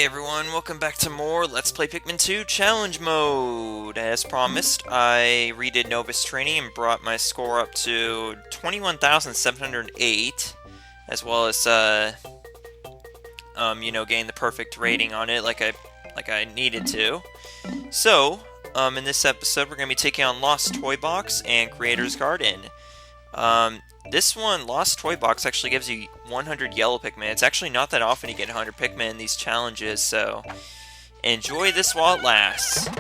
Hey everyone, welcome back to more Let's Play Pikmin 2 Challenge Mode! As promised, I redid Novice Training and brought my score up to 21,708, as well as, gain the perfect rating on it like I needed to. So, in this episode we're going to be taking on Lost Toy Box and Creator's Garden. This one, Lost Toy Box, actually gives you 100 yellow Pikmin. It's actually not that often you get 100 Pikmin in these challenges, so enjoy this while it lasts. I'm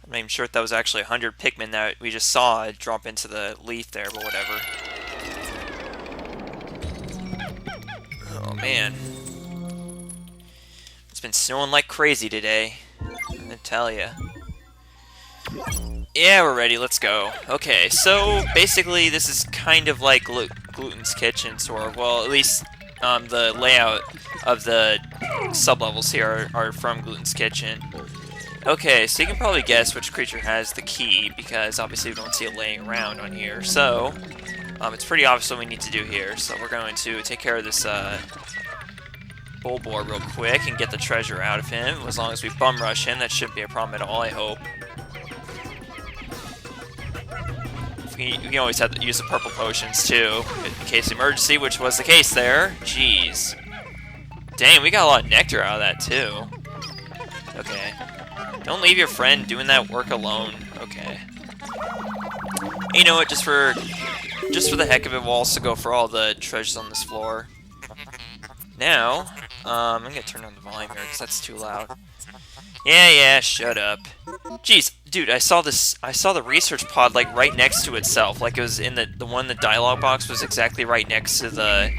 not even sure if that was actually 100 Pikmin that we just saw drop into the leaf there, but whatever. Oh man. It's been snowing like crazy today, I tell ya. Yeah, we're ready, let's go. Okay, so basically this is kind of like Gluten's Kitchen, sort of. Well, at least the layout of the sub-levels here are from Gluten's Kitchen. Okay, so you can probably guess which creature has the key, because obviously we don't see it laying around on here. So, it's pretty obvious what we need to do here. So we're going to take care of this Bulbor real quick and get the treasure out of him. As long as we bum rush him, that shouldn't be a problem at all, I hope. You can always have to use the purple potions too, in case of emergency, which was the case there. Jeez. Dang, we got a lot of nectar out of that too. Okay. Don't leave your friend doing that work alone. Okay. You know what, just for the heck of it, we'll also go for all the treasures on this floor. Now, I'm gonna turn on the volume here because that's too loud. Yeah, shut up. Jeez, dude, I saw the research pod, like, right next to itself. Like, it was in the one in the dialogue box was exactly right next to the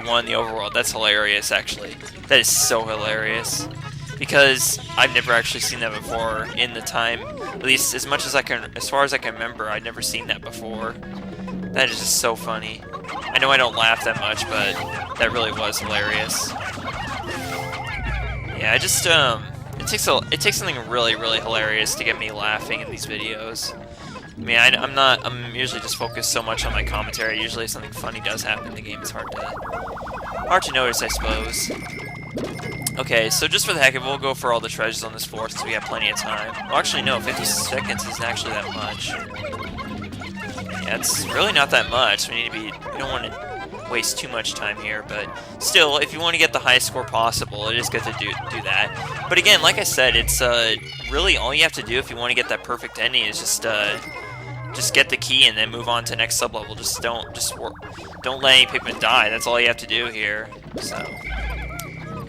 one in the overworld. That's hilarious, actually. That is so hilarious. Because I've never actually seen that before in the time. At least, as far as I can remember, I'd never seen that before. That is just so funny. I know I don't laugh that much, but that really was hilarious. Yeah, it takes something really, really hilarious to get me laughing in these videos. I mean, I'm usually just focused so much on my commentary. Usually if something funny does happen in the game, it's hard to notice, I suppose. Okay, so just for the heck of it, we'll go for all the treasures on this floor since we have plenty of time. Well, actually, no, 50 seconds isn't actually that much. Yeah, it's really not that much. We don't want to waste too much time here, but still, if you want to get the highest score possible, it is good to do that. But again, like I said, it's really all you have to do if you want to get that perfect ending is just get the key and then move on to the next sub-level. Don't let any Pikmin die. That's all you have to do here. So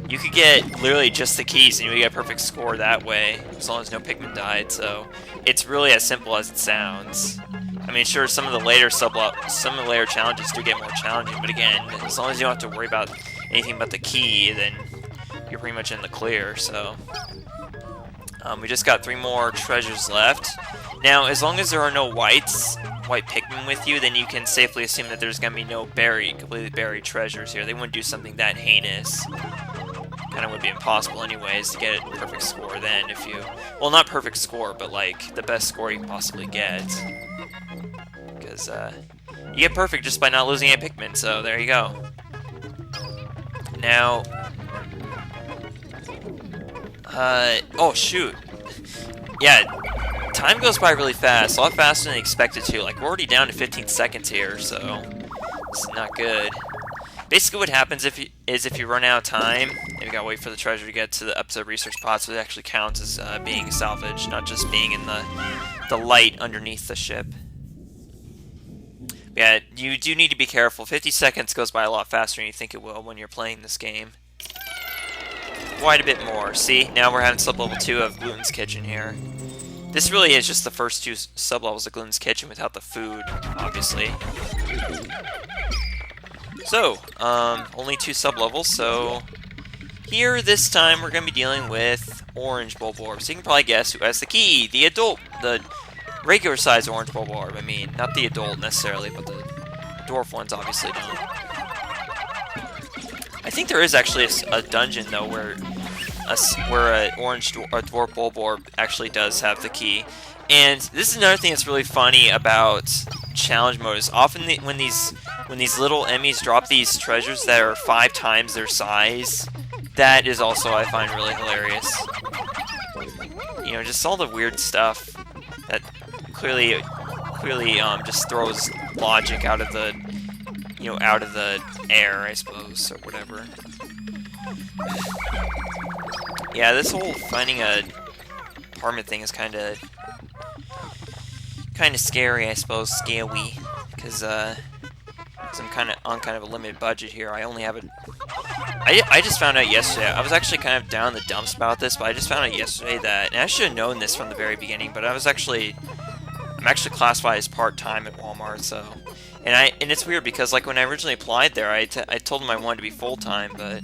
you could get literally just the keys and you would get a perfect score that way, as long as no Pikmin died. So it's really as simple as it sounds. I mean, sure, some of the later challenges do get more challenging, but again, as long as you don't have to worry about anything but the key, then you're pretty much in the clear. So we just got 3 more treasures left. Now, as long as there are no white Pikmin with you, then you can safely assume that there's going to be no completely buried treasures here. They wouldn't do something that heinous. Kind of would be impossible anyways to get a perfect score then if you... Well, not perfect score, but like the best score you can possibly get. Because you get perfect just by not losing a Pikmin, so there you go. Now... oh shoot. Yeah, time goes by really fast, a lot faster than expected to. Like, we're already down to 15 seconds here, so it's not good. Basically what happens if you run out of time, and you gotta wait for the treasure to get up to the research pod, so it actually counts as being salvaged, not just being in the light underneath the ship. Yeah, you do need to be careful. 50 seconds goes by a lot faster than you think it will when you're playing this game. Quite a bit more. See, now we're having sub-level 2 of Gluten's Kitchen here. This really is just the first 2 sub-levels of Gluten's Kitchen without the food, obviously. So, only 2 sub-levels, so here this time we're going to be dealing with Orange Bulbor. So you can probably guess who has the key. The regular size Orange Bulbor, I mean, not the adult necessarily, but the dwarf ones obviously don't. I think there is actually a dungeon though where a dwarf Bulbor actually does have the key. And this is another thing that's really funny about challenge mode is often when these little enemies drop these treasures that are 5 times their size, that is also, I find, really hilarious. You know, just all the weird stuff that clearly just throws logic out of the, you know, out of the air, I suppose, or whatever. Yeah, this whole finding a apartment thing is kind of scary, I suppose, scary, because I'm on kind of a limited budget here. I only have a. I just found out yesterday. I was actually kind of down in the dumps about this, but I just found out yesterday that, and I should have known this from the very beginning, but I'm actually classified as part-time at Walmart, so. And it's weird because, like, when I originally applied there, I told them I wanted to be full-time, but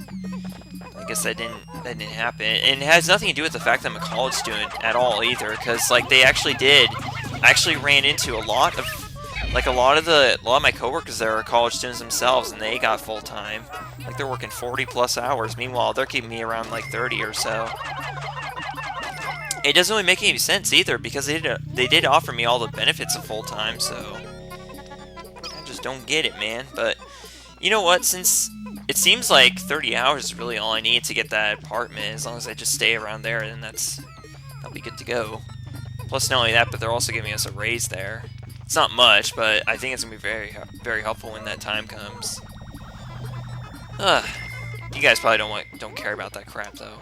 I guess that didn't happen. And it has nothing to do with the fact that I'm a college student at all either, because, like, they actually did. I actually ran into a lot of my coworkers there are college students themselves, and they got full-time. Like, they're working 40+ hours. Meanwhile, they're keeping me around, like, 30 or so. It doesn't really make any sense either, because they did offer me all the benefits of full-time, so I just don't get it, man. But you know what? Since it seems like 30 hours is really all I need to get that apartment, as long as I just stay around there, then that'll be good to go. Plus, not only that, but they're also giving us a raise there. It's not much, but I think it's gonna be very, very helpful when that time comes. You guys probably don't care about that crap though.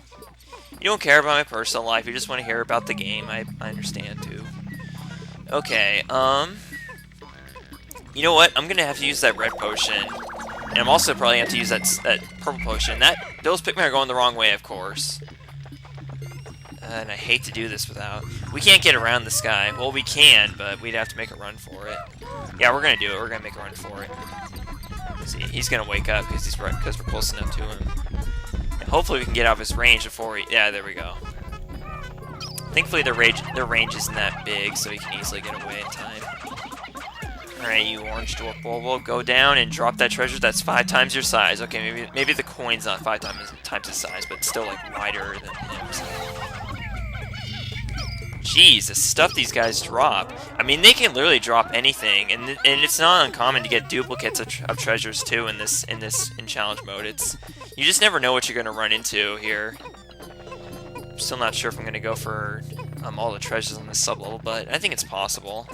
You don't care about my personal life. You just want to hear about the game. I understand too. Okay. You know what? I'm gonna have to use that red potion, and I'm also probably gonna have to use that purple potion. Those Pikmin are going the wrong way, of course. And I hate to do this without. We can't get around this guy. Well, we can, but we'd have to make a run for it. Yeah, we're gonna do it. We're gonna make a run for it. See, he's gonna wake up because we're close enough to him. And hopefully, we can get out of his range before he. Yeah, there we go. Thankfully, their range isn't that big, so he can easily get away in time. All right, you orange dwarf bulbul, go down and drop that treasure. That's 5 times your size. Okay, maybe the coin's not 5 times his size, but it's still like wider than him. So. Jeez, the stuff these guys drop. I mean, they can literally drop anything, and it's not uncommon to get duplicates of treasures too in challenge mode. You just never know what you're gonna run into here. I'm still not sure if I'm gonna go for all the treasures on this sub-level, but I think it's possible.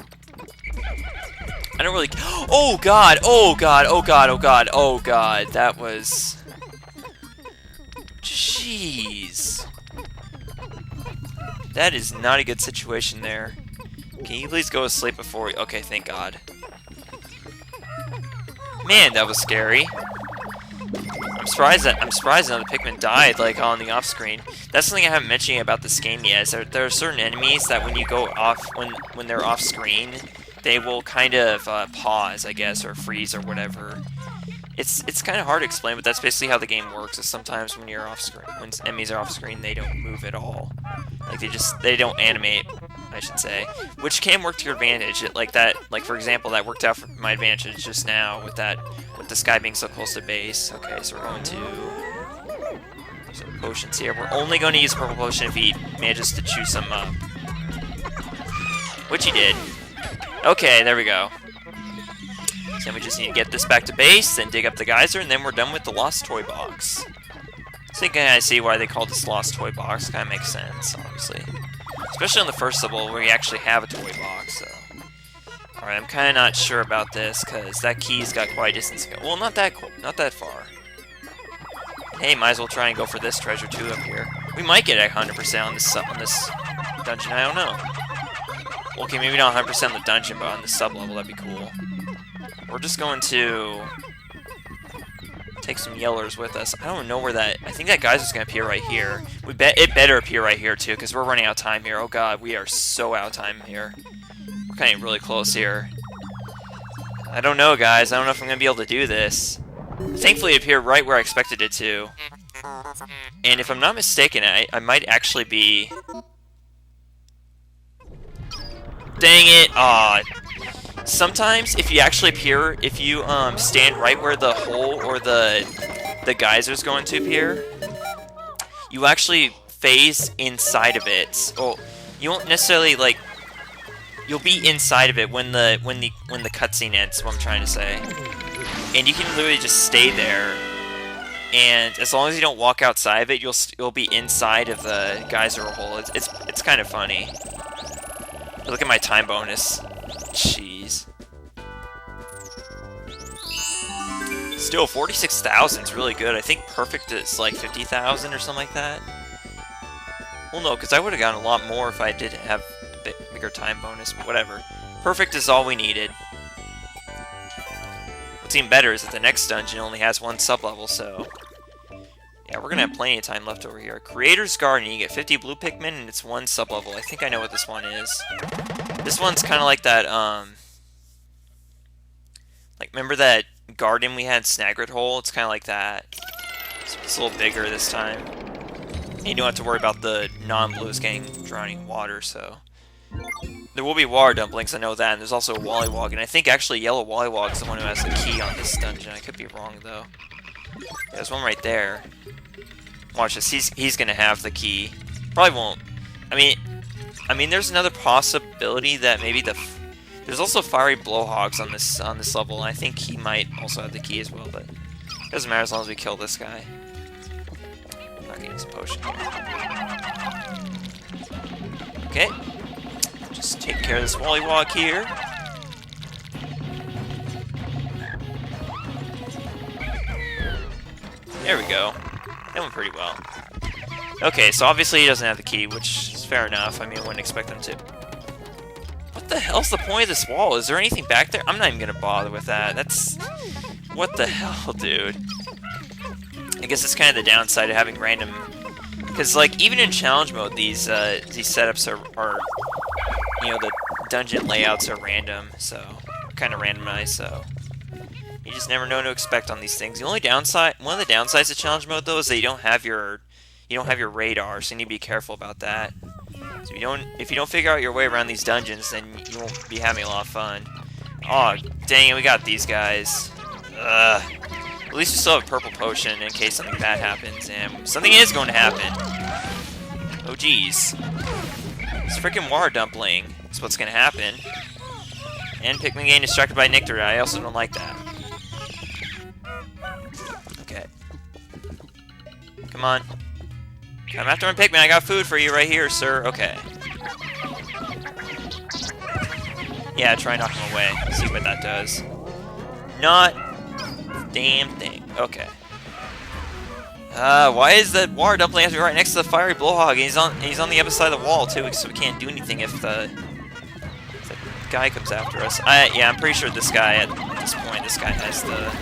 I don't really. Oh god! Oh god! Oh god! Oh god! Oh god! That was. Jeez. That is not a good situation there. Can you please go to sleep before we... Okay, thank God. Man, that was scary. I'm surprised none of the Pikmin died, like, on the off-screen. That's something I haven't mentioned about this game yet, is there are certain enemies that when you go off... When they're off-screen, they will kind of pause, I guess, or freeze or whatever. It's kind of hard to explain, but that's basically how the game works. Is sometimes when you're off screen, when enemies are off screen, they don't move at all. Like they don't animate, I should say, which can work to your advantage. Like for example, that worked out for my advantage just now with this guy being so close to base. Okay, so we're going to some potions here. We're only going to use purple potion if he manages to chew some up, which he did. Okay, there we go. So then we just need to get this back to base, then dig up the geyser, and then we're done with the Lost Toy Box. So you can kind of see why they called this Lost Toy Box. Kind of makes sense, obviously. Especially on the first level where you actually have a toy box, so. Alright, I'm kind of not sure about this, because that key's got quite a distance to go. Well, not that far. Hey, might as well try and go for this treasure, too, up here. We might get 100% on this dungeon, I don't know. Okay, maybe not 100% on the dungeon, but on the sub-level, that'd be cool. We're just going to take some yellers with us. I don't know where that... I think that geyser's going to appear right here. It better appear right here, too, because we're running out of time here. Oh, God, we are so out of time here. We're kind of really close here. I don't know, guys. I don't know if I'm going to be able to do this. Thankfully, it appeared right where I expected it to. And if I'm not mistaken, I might actually be... Dang it! Aw... Sometimes, if you actually appear, if you stand right where the hole or the geyser's going to appear, you actually phase inside of it. Well, you won't necessarily like. You'll be inside of it when the cutscene ends. Is what I'm trying to say, and you can literally just stay there and as long as you don't walk outside of it, you'll be inside of the geyser hole. It's kind of funny. Look at my time bonus. Jeez. Still, 46,000 is really good. I think perfect is like 50,000 or something like that. Well, no, because I would have gotten a lot more if I did have a bigger time bonus, but whatever. Perfect is all we needed. What's even better is that the next dungeon only has one sub-level, so... yeah, we're gonna have plenty of time left over here. Creator's Garden, you get 50 blue Pikmin, and it's one sub-level. I think I know what this one is. This one's kind of like that, like, remember that garden we had, Snagrit Hole? It's kind of like that. It's a little bigger this time. And you don't have to worry about the non-blues getting drowning in water, so... there will be water dumplings, I know that, and there's also a Wollywog, and I think actually Yellow Wollywog is the one who has the key on this dungeon. I could be wrong, though. There's one right there. Watch this, he's gonna have the key. Probably won't. I mean, there's another possibility that maybe there's also fiery blowhogs on this level, and I think he might also have the key as well, but it doesn't matter as long as we kill this guy. I'm not gonna use a potion here. Okay. Just take care of this Wollywog here. There we go. That went pretty well. Okay, so obviously he doesn't have the key, which is fair enough. I mean, I wouldn't expect him to. What the hell's the point of this wall? Is there anything back there? I'm not even gonna bother with that. That's... what the hell, dude? I guess it's kind of the downside of having random... because, like, even in challenge mode, these setups are... you know, the dungeon layouts are random, so... kind of randomized, so... you just never know what to expect on these things. The only downside... one of the downsides of challenge mode, though, is that you don't have your radar, so you need to be careful about that. So if you don't figure out your way around these dungeons, then you won't be having a lot of fun. Aw, dang it, we got these guys. Ugh. At least we still have a purple potion in case something bad happens, and something is going to happen. Oh, jeez. This freaking water dumpling is what's going to happen. And Pikmin getting distracted by Nectar. I also don't like that. Okay. Come on. Come after my Pikmin. I got food for you right here, sir. Okay. Yeah, try knocking him away. See what that does. Not a damn thing. Okay. Why is the water dumpling have to be right next to the fiery blowhog? He's on the other side of the wall too, so we can't do anything if the guy comes after us. Yeah, I'm pretty sure this guy at this point, this guy has the.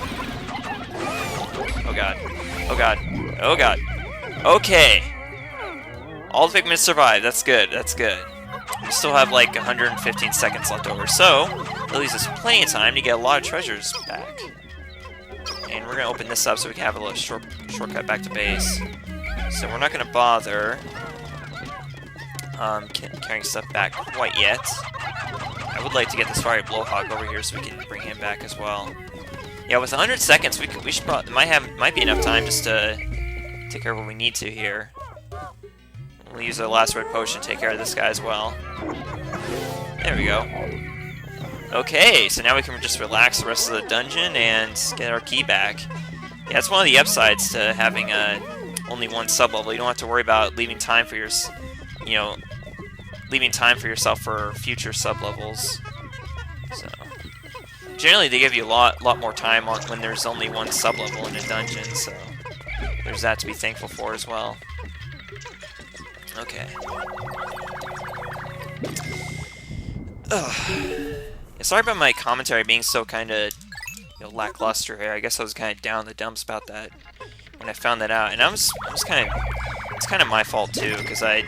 Oh god. Oh god. Oh god. Okay. All the Pikmin survived. That's good. That's good. We still have like 115 seconds left over, so that leaves us plenty of time to get a lot of treasures back. And we're gonna open this up so we can have a little shortcut back to base. So we're not gonna bother carrying stuff back quite yet. I would like to get this fiery blowhog over here so we can bring him back as well. Yeah, with 100 seconds, we should probably might be enough time just to take care of what we need to here. We'll use our last red potion to take care of this guy as well. There we go. Okay, so now we can just relax the rest of the dungeon and get our key back. Yeah, that's one of the upsides to having only one sub-level. You don't have to worry about leaving time for leaving time for yourself for future sub-levels. So, generally they give you a lot more time when there's only one sub-level in a dungeon, so there's that to be thankful for as well. Okay. Ugh. Yeah, sorry about my commentary being so kind of lackluster here. I guess I was kind of down in the dumps about that when I found that out, and it's kind of my fault too, because I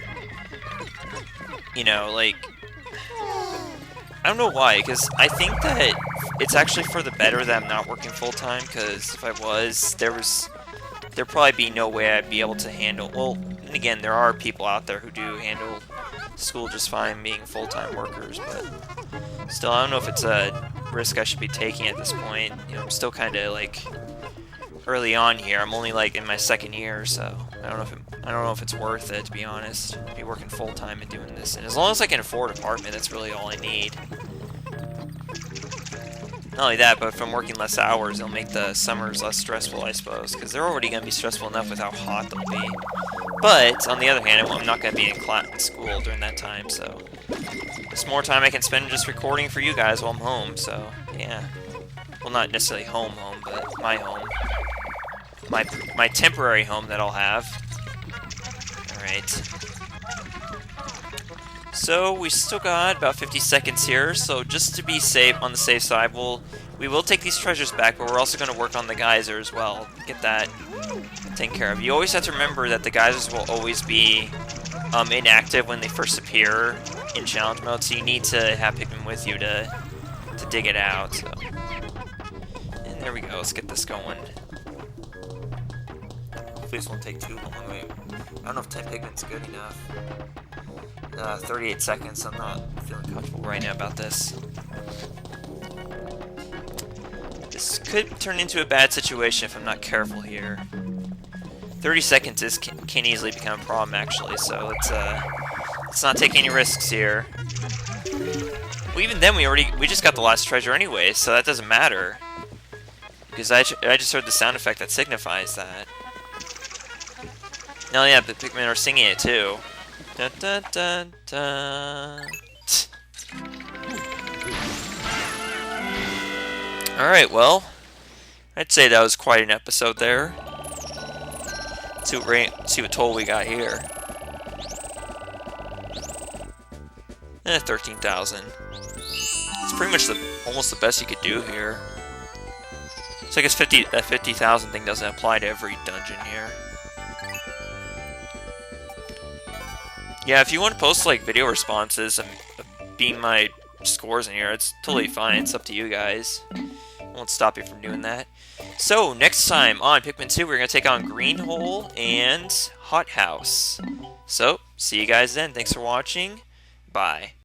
don't know why, because I think that it's actually for the better that I'm not working full time, because if I was, there'd probably be no way I'd be able to handle, well, and again, there are people out there who do handle school just fine being full-time workers, but still, I don't know if it's a risk I should be taking at this point. I'm still kind of like early on here. I'm only like in my second year, so I don't know if it's worth it, to be honest. To be working full-time and doing this, and as long as I can afford an apartment, that's really all I need. Not only that, but if I'm working less hours, it'll make the summers less stressful, I suppose, because they're already going to be stressful enough with how hot they'll be. But, on the other hand, I'm not going to be in school during that time, so it's more time I can spend just recording for you guys while I'm home, so, yeah. Well, not necessarily home, but my home. My temporary home that I'll have. Alright. So, we still got about 50 seconds here, so just to be safe, on the safe side, we will take these treasures back, but we're also going to work on the geyser as well. Get that taken care of. You always have to remember that the geysers will always be inactive when they first appear in challenge mode, so you need to have Pikmin with you to dig it out. So. And there we go, let's get this going. Hopefully this won't take too long. I don't know if 10 Pikmin's good enough. 38 seconds, I'm not feeling comfortable right now about this. This could turn into a bad situation if I'm not careful here. 30 seconds can easily become a problem, actually, so let's not take any risks here. Well, even then, we just got the last treasure anyway, so that doesn't matter. Because I just heard the sound effect that signifies that. Now, yeah, the Pikmin are singing it, too. Dun, dun, dun, dun. Alright, well, I'd say that was quite an episode there. See what toll we got here. 13,000. It's pretty much almost the best you could do here. So I guess that 50,000 thing doesn't apply to every dungeon here. Yeah, if you want to post like video responses and beam my scores in here, it's totally fine. It's up to you guys. I won't stop you from doing that. So, next time on Pikmin 2, we're going to take on Green Hole and Hot House. So, see you guys then. Thanks for watching. Bye.